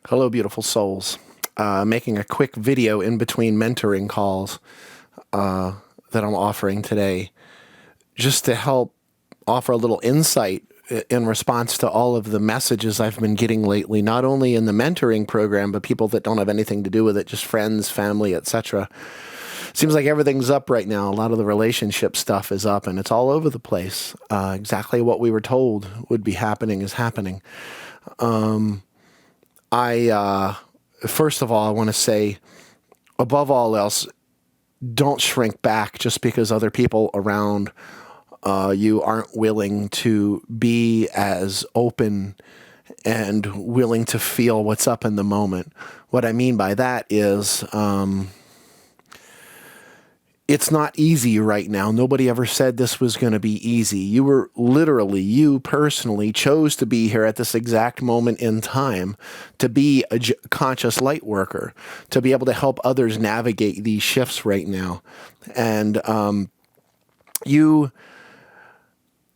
Hello, beautiful souls. Making a quick video in between mentoring calls that I'm offering today, just to help offer a little insight in response to all of the messages I've been getting lately, not only in the mentoring program, but people that don't have anything to do with it, just friends, family, etc. Seems like everything's up right now. A lot of the relationship stuff is up, and it's all over the place. Exactly what we were told would be happening is happening. First of all, I want to say, above all else, don't shrink back just because other people around you aren't willing to be as open and willing to feel what's up in the moment. What I mean by that is, it's not easy right now. Nobody ever said this was going to be easy. You personally chose to be here at this exact moment in time, to be a conscious light worker, to be able to help others navigate these shifts right now. And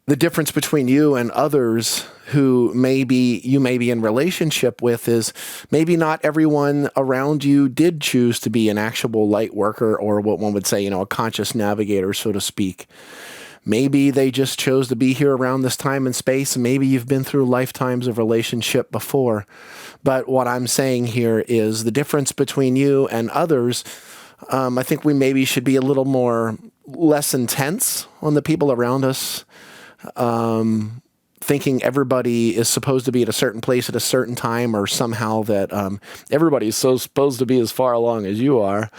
the difference between you and others who you may be in relationship with is maybe not everyone around you did choose to be an actual light worker, or what one would say, a conscious navigator, so to speak. Maybe they just chose to be here around this time and space. And maybe you've been through lifetimes of relationship before. But what I'm saying here is the difference between you and others. I think we maybe should be a little less intense on the people around us. Thinking everybody is supposed to be at a certain place at a certain time, or somehow that everybody is so supposed to be as far along as you are.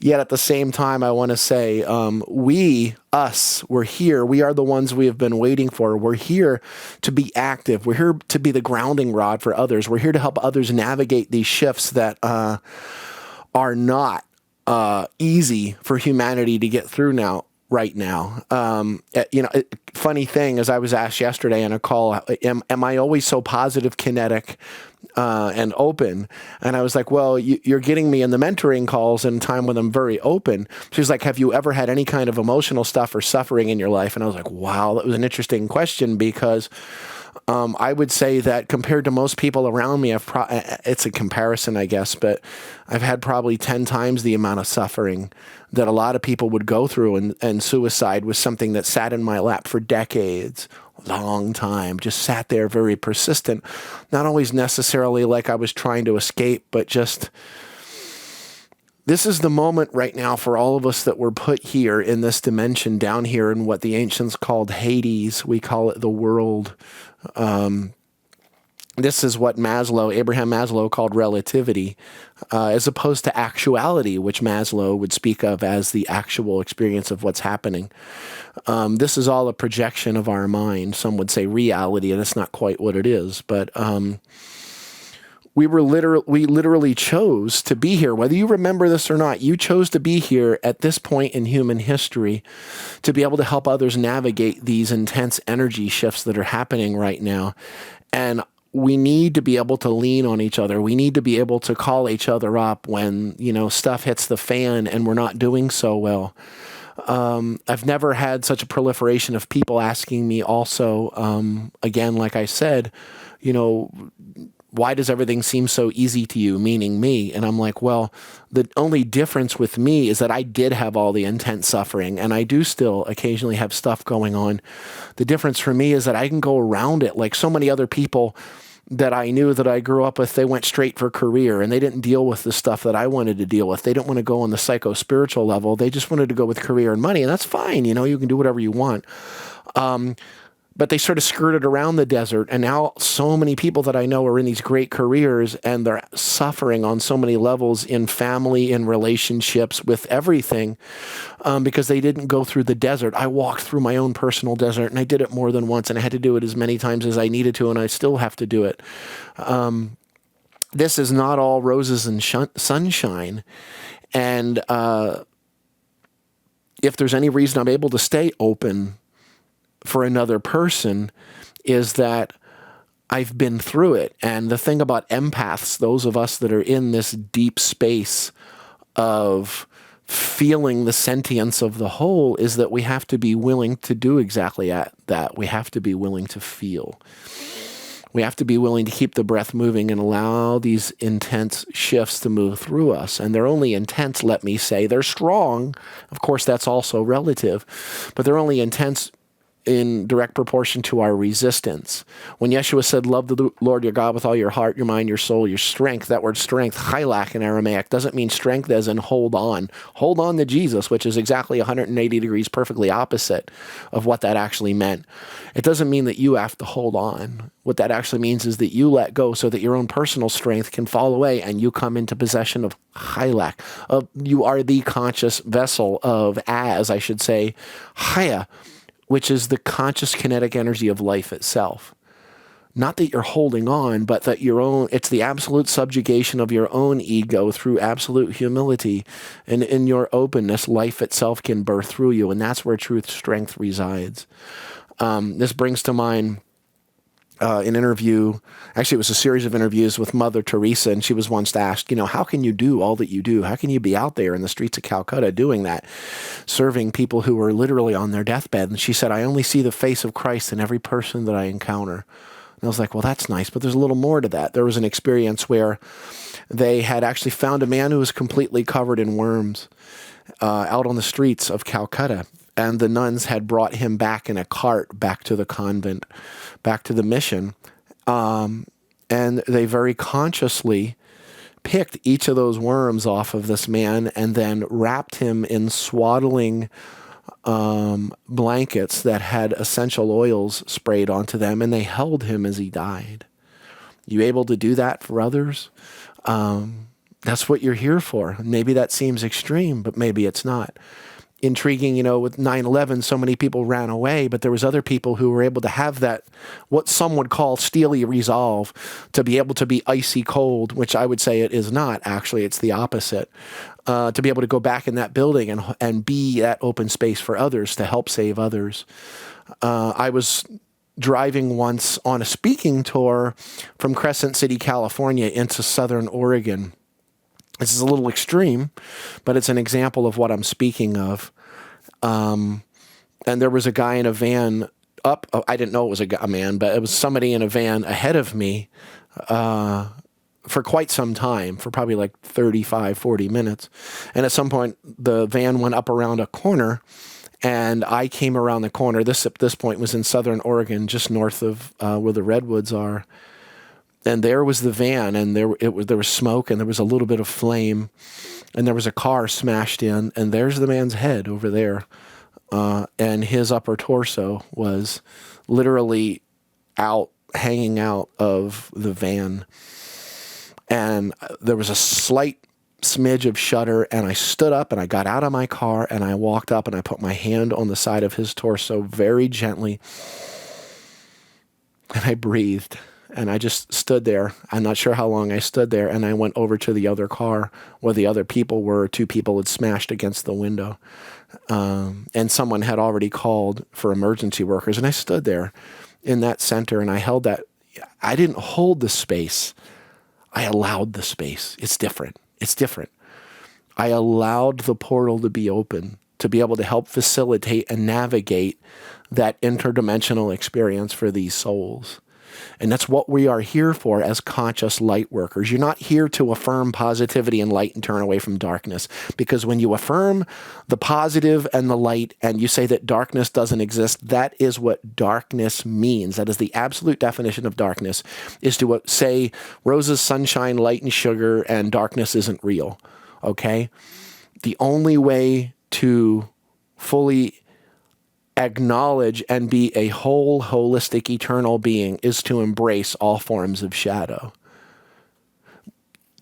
Yet at the same time, I want to say, we're here. We are the ones we have been waiting for. We're here to be active. We're here to be the grounding rod for others. We're here to help others navigate these shifts that are not easy for humanity to get through right now. Funny thing is, I was asked yesterday in a call, am I always so positive, kinetic, and open? And I was like, well, you're getting me in the mentoring calls in a time when I'm very open. She's like, have you ever had any kind of emotional stuff or suffering in your life? And I was like, wow, that was an interesting question, because I would say that compared to most people around me, it's a comparison, I guess, but I've had probably 10 times the amount of suffering that a lot of people would go through, and suicide was something that sat in my lap for decades, long time, just sat there, very persistent, not always necessarily like I was trying to escape, but just, this is the moment right now for all of us that were put here in this dimension, down here in what the ancients called Hades. We call it the world. This is what Abraham Maslow called relativity, as opposed to actuality, which Maslow would speak of as the actual experience of what's happening. This is all a projection of our mind. Some would say reality, and it's not quite what it is. But we literally chose to be here. Whether you remember this or not, you chose to be here at this point in human history to be able to help others navigate these intense energy shifts that are happening right now. And we need to be able to lean on each other. We need to be able to call each other up when, stuff hits the fan and we're not doing so well. I've never had such a proliferation of people asking me also, again, like I said, why does everything seem so easy to you, meaning me? And I'm like, well, the only difference with me is that I did have all the intense suffering, and I do still occasionally have stuff going on. The difference for me is that I can go around it. Like so many other people that I knew that I grew up with, they went straight for career, and they didn't deal with the stuff that I wanted to deal with. They didn't want to go on the psycho-spiritual level. They just wanted to go with career and money, and that's fine. You can do whatever you want. But they sort of skirted around the desert, and now so many people that I know are in these great careers, and they're suffering on so many levels in family, in relationships, with everything, because they didn't go through the desert. I walked through my own personal desert, and I did it more than once, and I had to do it as many times as I needed to, and I still have to do it. This is not all roses and sunshine, and if there's any reason I'm able to stay open for another person, is that I've been through it. And the thing about empaths, those of us that are in this deep space of feeling the sentience of the whole, is that we have to be willing to do exactly that. We have to be willing to feel. We have to be willing to keep the breath moving and allow these intense shifts to move through us. And they're only intense, let me say. They're strong. Of course, that's also relative. But they're only intense in direct proportion to our resistance. When Yeshua said, love the Lord your God with all your heart, your mind, your soul, your strength, that word strength, chilak in Aramaic, doesn't mean strength as in hold on. Hold on to Jesus, which is exactly 180 degrees perfectly opposite of what that actually meant. It doesn't mean that you have to hold on. What that actually means is that you let go so that your own personal strength can fall away and you come into possession of chilak. You are the conscious vessel of, as I should say, chaya, which is the conscious kinetic energy of life itself. Not that you're holding on, but that it's the absolute subjugation of your own ego through absolute humility. And in your openness, life itself can birth through you. And that's where truth strength resides. This brings to mind an interview. Actually, it was a series of interviews with Mother Teresa, and she was once asked, how can you do all that you do? How can you be out there in the streets of Calcutta doing that, serving people who are literally on their deathbed? And she said, I only see the face of Christ in every person that I encounter. And I was like, well, that's nice, but there's a little more to that. There was an experience where they had actually found a man who was completely covered in worms out on the streets of Calcutta. And the nuns had brought him back in a cart back to the convent, back to the mission. And they very consciously picked each of those worms off of this man and then wrapped him in swaddling blankets that had essential oils sprayed onto them, and they held him as he died. You able to do that for others? That's what you're here for. Maybe that seems extreme, but maybe it's not. Intriguing, with 9/11, so many people ran away, but there was other people who were able to have that, what some would call steely resolve, to be able to be icy cold, which I would say it is not. Actually, it's the opposite. To be able to go back in that building and be that open space for others to help save others. I was driving once on a speaking tour from Crescent City, California into Southern Oregon. This is a little extreme, but it's an example of what I'm speaking of. And there was a guy in a van I didn't know it was a man, but it was somebody in a van ahead of me for quite some time, for probably like 35, 40 minutes. And at some point, the van went up around a corner, and I came around the corner. This, at this point, was in Southern Oregon, just north of where the redwoods are. And there was the van, and there was smoke, and there was a little bit of flame, and there was a car smashed in, and there's the man's head over there, and his upper torso was literally hanging out of the van. And there was a slight smidge of shudder, and I stood up, and I got out of my car, and I walked up, and I put my hand on the side of his torso very gently, and I breathed. And I just stood there. I'm not sure how long I stood there. And I went over to the other car where the other people were. 2 people had smashed against the window. And someone had already called for emergency workers. And I stood there in that center, and I held that. I didn't hold the space. I allowed the space. It's different. It's different. I allowed the portal to be open, to be able to help facilitate and navigate that interdimensional experience for these souls. And that's what we are here for as conscious light workers. You're not here to affirm positivity and light and turn away from darkness. Because when you affirm the positive and the light and you say that darkness doesn't exist, that is what darkness means. That is the absolute definition of darkness, is to say roses, sunshine, light, and sugar, and darkness isn't real. Okay? The only way to fully acknowledge and be a whole, holistic, eternal being is to embrace all forms of shadow.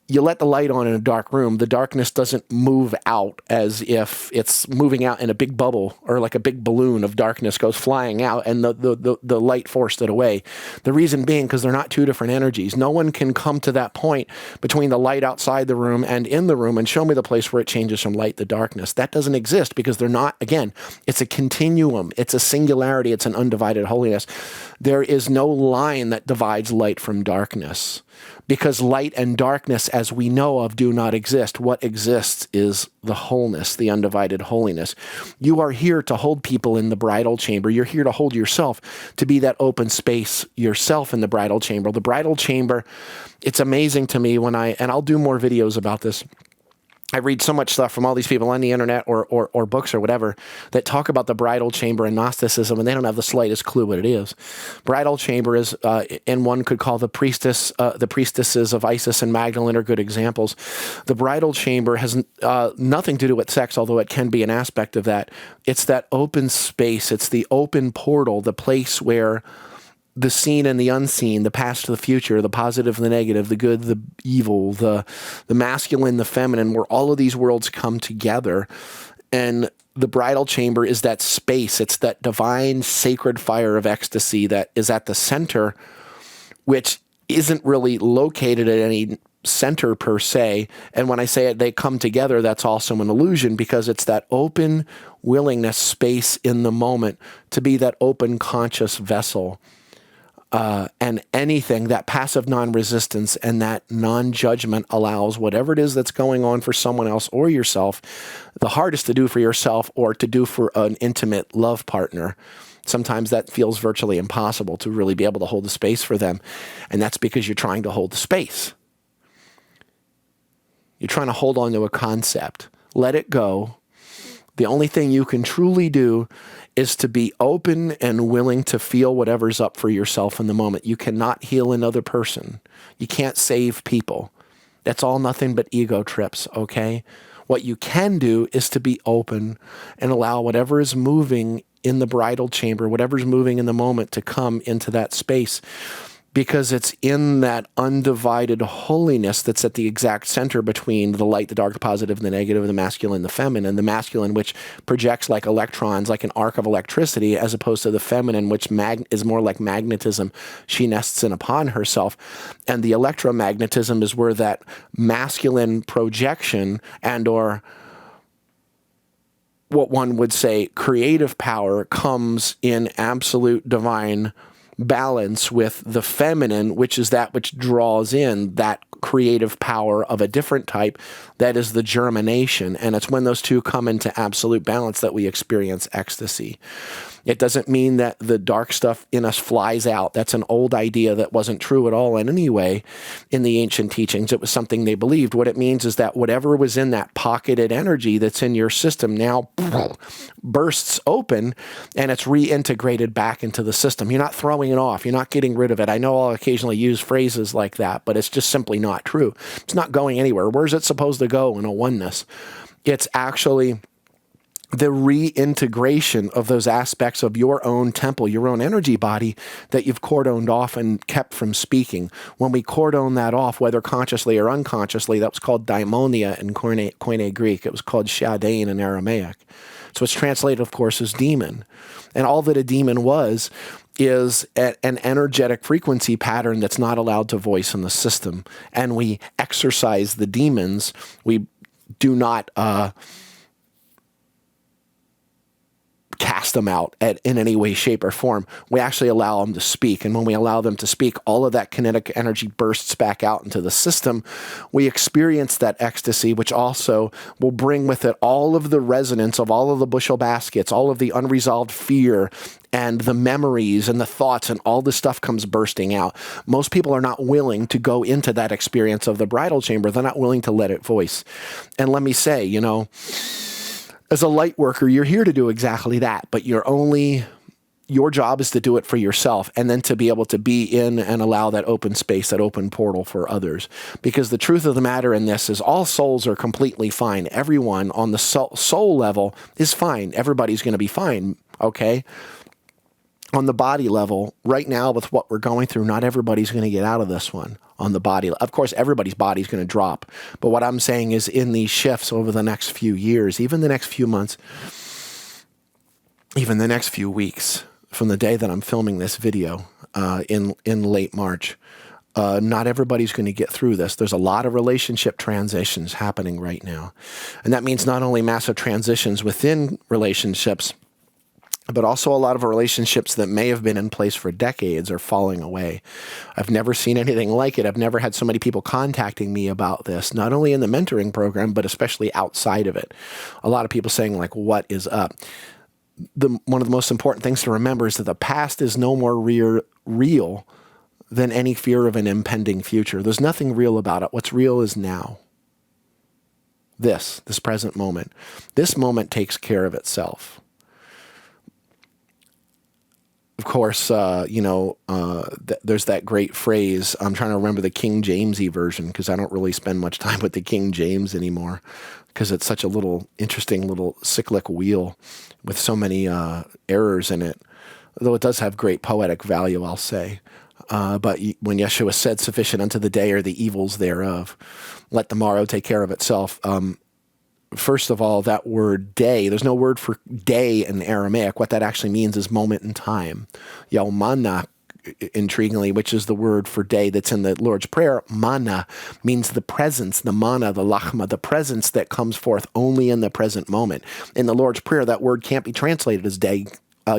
You let the light on in a dark room, the darkness doesn't move out as if it's moving out in a big bubble, or like a big balloon of darkness goes flying out and the light forced it away. The reason being because they're not 2 different energies. No one can come to that point between the light outside the room and in the room and show me the place where it changes from light to darkness. That doesn't exist because they're not, again, it's a continuum. It's a singularity. It's an undivided holiness. There is no line that divides light from darkness. because light and darkness, as we know of, do not exist. What exists is the wholeness, the undivided holiness. You are here to hold people in the bridal chamber. You're here to hold yourself, to be that open space yourself in the bridal chamber. The bridal chamber, it's amazing to me when and I'll do more videos about this. I read so much stuff from all these people on the internet or books or whatever that talk about the bridal chamber and Gnosticism, and they don't have the slightest clue what it is. Bridal chamber is, and one could call the priestesses of Isis and Magdalene are good examples. The bridal chamber has nothing to do with sex, although it can be an aspect of that. It's that open space. It's the open portal, the place where the seen and the unseen, the past to the future, the positive and the negative, the good, the evil, the masculine, the feminine, where all of these worlds come together. And the bridal chamber is that space. It's that divine sacred fire of ecstasy that is at the center, which isn't really located at any center per se. And when I say it, they come together, that's also an illusion, because it's that open willingness space in the moment to be that open conscious vessel. And anything, that passive non-resistance and that non-judgment allows whatever it is that's going on for someone else or yourself, the hardest to do for yourself or to do for an intimate love partner. Sometimes that feels virtually impossible to really be able to hold the space for them. And that's because you're trying to hold the space. You're trying to hold on to a concept. Let it go. The only thing you can truly do is to be open and willing to feel whatever's up for yourself in the moment. You cannot heal another person. You can't save people. That's all nothing but ego trips, okay? What you can do is to be open and allow whatever is moving in the bridal chamber, whatever's moving in the moment, to come into that space. Because it's in that undivided holiness that's at the exact center between the light, the dark, the positive, the negative, the masculine, the feminine. The masculine, which projects like electrons, like an arc of electricity, as opposed to the feminine, which is more like magnetism. She nests in upon herself. And the electromagnetism is where that masculine projection and or what one would say creative power comes in absolute divine balance with the feminine, which is that which draws in that creative power of a different type, that is the germination. And it's when those two come into absolute balance that we experience ecstasy. It doesn't mean that the dark stuff in us flies out. That's an old idea that wasn't true at all in any way in the ancient teachings. It was something they believed. What it means is that whatever was in that pocketed energy that's in your system now bursts open and it's reintegrated back into the system. You're not throwing it off. You're not getting rid of it. I know I'll occasionally use phrases like that, but it's just simply not true. It's not going anywhere. Where's it supposed to go in a oneness? It's actually the reintegration of those aspects of your own temple, your own energy body that you've cordoned off and kept from speaking. When we cordon that off, whether consciously or unconsciously, that was called daimonia in Koine Greek. It was called shadain in Aramaic. So it's translated, of course, as demon. And all that a demon is an energetic frequency pattern that's not allowed to voice in the system. And we exorcise the demons. We do not cast them out in any way, shape, or form. We actually allow them to speak. And when we allow them to speak, all of that kinetic energy bursts back out into the system. We experience that ecstasy, which also will bring with it all of the resonance of all of the bushel baskets, all of the unresolved fear and the memories and the thoughts, and all this stuff comes bursting out. Most people are not willing to go into that experience of the bridal chamber. They're not willing to let it voice. And let me say, as a light worker, you're here to do exactly that, but your job is to do it for yourself and then to be able to be in and allow that open space, that open portal for others. Because the truth of the matter in this is all souls are completely fine. Everyone on the soul level is fine. Everybody's going to be fine, okay? On the body level, right now with what we're going through, not everybody's going to get out of this one on the body. Of course, everybody's body is going to drop. But what I'm saying is in these shifts over the next few years, even the next few months, even the next few weeks, from the day that I'm filming this video in late March, not everybody's going to get through this. There's a lot of relationship transitions happening right now. And that means not only massive transitions within relationships, but also a lot of relationships that may have been in place for decades are falling away. I've never seen anything like it. I've never had so many people contacting me about this, not only in the mentoring program, but especially outside of it. A lot of people saying, like, what is up? One of the most important things to remember is that the past is no more real than any fear of an impending future. There's nothing real about it. What's real is now. This present moment. This moment takes care of itself. Of course, there's that great phrase. I'm trying to remember the King Jamesy version because I don't really spend much time with the King James anymore because it's such a interesting little cyclic wheel with so many errors in it. Though it does have great poetic value, I'll say. But when Yeshua said, sufficient unto the day are the evils thereof, let the morrow take care of itself. First of all, that word day, there's no word for day in Aramaic. What that actually means is moment in time. Yaumana, intriguingly, which is the word for day that's in the Lord's Prayer, mana means the presence, the mana, the lachma, the presence that comes forth only in the present moment. In the Lord's Prayer, that word can't be translated as day.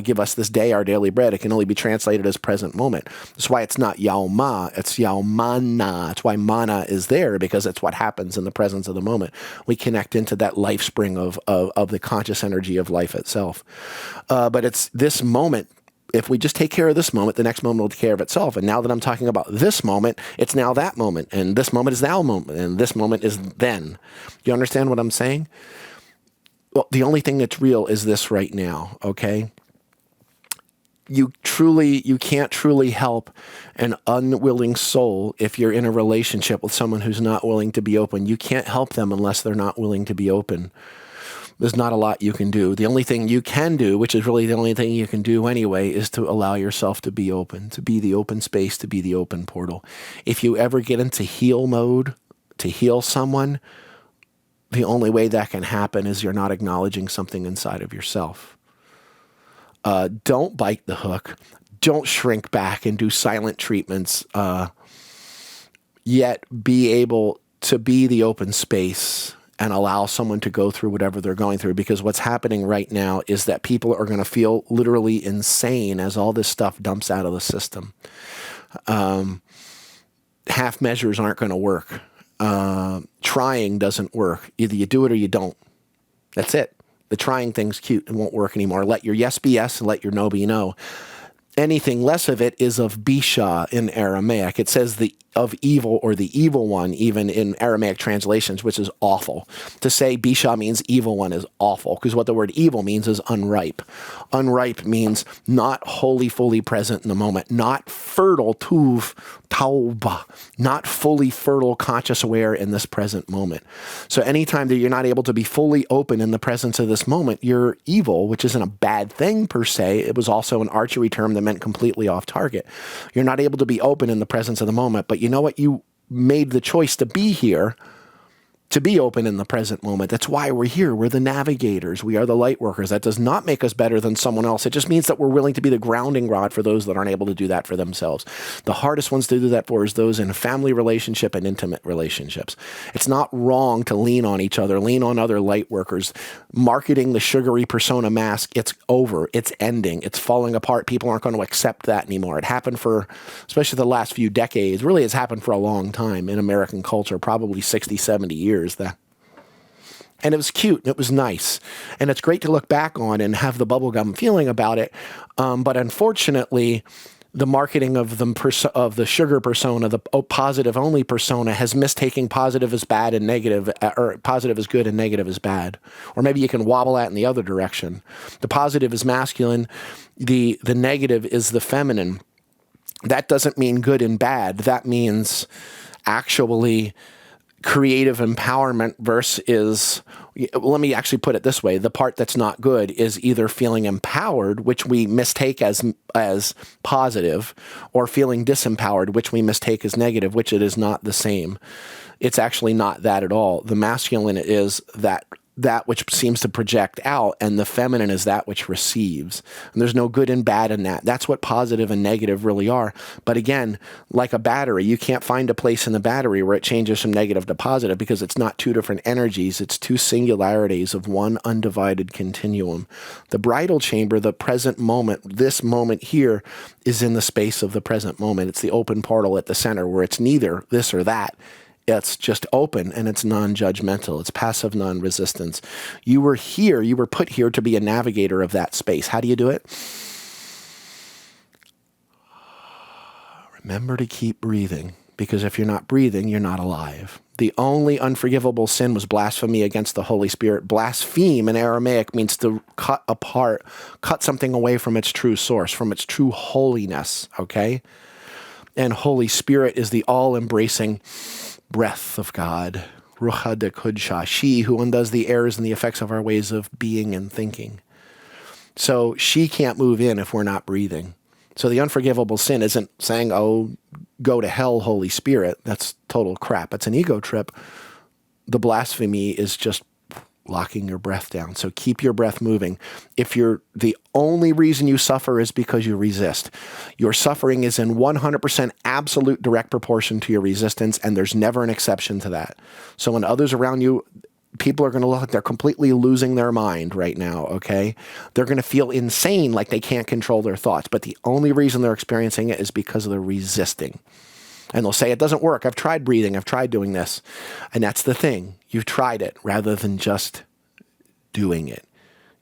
Give us this day our daily bread. It can only be translated as present moment. That's why it's not yauma, it's yaumana. That's why mana is there, because it's what happens in the presence of the moment. We connect into that life spring of the conscious energy of life itself. But it's this moment. If we just take care of this moment, the next moment will take care of itself. And now that I'm talking about this moment, it's now that moment. And this moment is now moment. And this moment is then. You understand what I'm saying? Well, the only thing that's real is this right now, okay? You can't truly help an unwilling soul if you're in a relationship with someone who's not willing to be open. You can't help them unless they're not willing to be open. There's not a lot you can do. The only thing you can do, which is really the only thing you can do anyway, is to allow yourself to be open, to be the open space, to be the open portal. If you ever get into heal mode to heal someone, the only way that can happen is you're not acknowledging something inside of yourself. Don't bite the hook. Don't shrink back and do silent treatments. Yet be able to be the open space and allow someone to go through whatever they're going through. Because what's happening right now is that people are going to feel literally insane as all this stuff dumps out of the system. Half measures aren't going to work. Trying doesn't work. Either you do it or you don't. That's it. The trying thing's cute and won't work anymore. Let your yes be yes and let your no be no. Anything less of it is of bisha in Aramaic. It says of evil or the evil one, even in Aramaic translations, which is awful. To say bisha means evil one is awful, because what the word evil means is unripe. Unripe means not wholly, fully present in the moment, not fertile, tuv, tauba, not fully fertile, conscious aware in this present moment. So anytime that you're not able to be fully open in the presence of this moment, you're evil, which isn't a bad thing per se. It was also an archery term that meant completely off target. You're not able to be open in the presence of the moment, but you know what? You made the choice to be here, to be open in the present moment. That's why we're here. We're the navigators. We are the light workers. That does not make us better than someone else. It just means that we're willing to be the grounding rod for those that aren't able to do that for themselves. The hardest ones to do that for is those in family relationship and intimate relationships. It's not wrong to lean on each other, lean on other light workers. Marketing the sugary persona mask, it's over. It's ending. It's falling apart. People aren't going to accept that anymore. It happened for, especially the last few decades, really it's happened for a long time in American culture, probably 60, 70 years. And it was cute, and it was nice, and it's great to look back on and have the bubblegum feeling about it. But unfortunately, the marketing of the sugar persona, the positive only persona, has mistaken positive as bad and negative, or positive as good and negative as bad. Or maybe you can wobble that in the other direction. The positive is masculine, the negative is the feminine. That doesn't mean good and bad. That means actually creative empowerment versus, let me actually put it this way, the part that's not good is either feeling empowered, which we mistake as positive, or feeling disempowered, which we mistake as negative, which it is not the same. It's actually not that at all. The masculine is that that which seems to project out, and the feminine is that which receives. And there's no good and bad in that. That's what positive and negative really are. But again, like a battery, you can't find a place in the battery where it changes from negative to positive, because it's not two different energies. It's two singularities of one undivided continuum. The bridal chamber, the present moment, this moment here, is in the space of the present moment. It's the open portal at the center where it's neither this or that. It's just open, and it's non-judgmental. It's passive non-resistance. You were here, you were put here to be a navigator of that space. How do you do it? Remember to keep breathing, because if you're not breathing, you're not alive. The only unforgivable sin was blasphemy against the Holy Spirit. Blaspheme in Aramaic means to cut apart, cut something away from its true source, from its true holiness, okay? And Holy Spirit is the all-embracing breath of God, Ruha de Kudsha, she who undoes the errors and the effects of our ways of being and thinking. So she can't move in if we're not breathing. So the unforgivable sin isn't saying, oh, go to hell, Holy Spirit. That's total crap. It's an ego trip. The blasphemy is just locking your breath down. So keep your breath moving. If the only reason you suffer is because you resist, your suffering is in 100% absolute direct proportion to your resistance, and there's never an exception to that. So when others around you, people are going to look like they're completely losing their mind right now, okay? They're going to feel insane, like they can't control their thoughts, but the only reason they're experiencing it is because they're resisting. And they'll say, it doesn't work. I've tried breathing. I've tried doing this. And that's the thing. You've tried it rather than just doing it.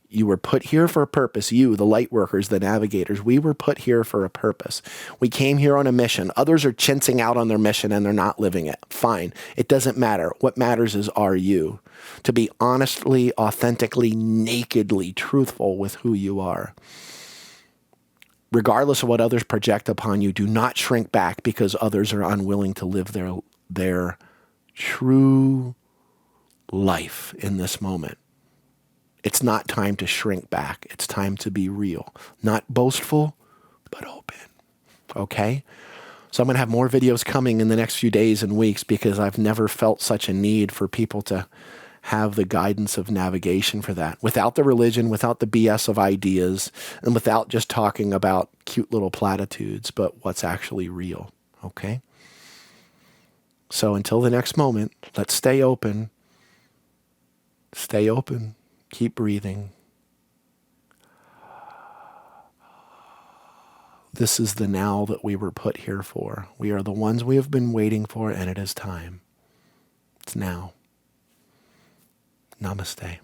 You were put here for a purpose. You, the light workers, the navigators, we were put here for a purpose. We came here on a mission. Others are chintzing out on their mission and they're not living it. Fine. It doesn't matter. What matters is, are you? To be honestly, authentically, nakedly truthful with who you are. Regardless of what others project upon you, do not shrink back because others are unwilling to live their true life in this moment. It's not time to shrink back. It's time to be real. Not boastful, but open. Okay? So I'm going to have more videos coming in the next few days and weeks, because I've never felt such a need for people to have the guidance of navigation for that. Without the religion, without the BS of ideas, and without just talking about cute little platitudes, but what's actually real. Okay? So until the next moment, let's stay open. Stay open. Keep breathing. This is the now that we were put here for. We are the ones we have been waiting for, and it is time. It's now. Namaste.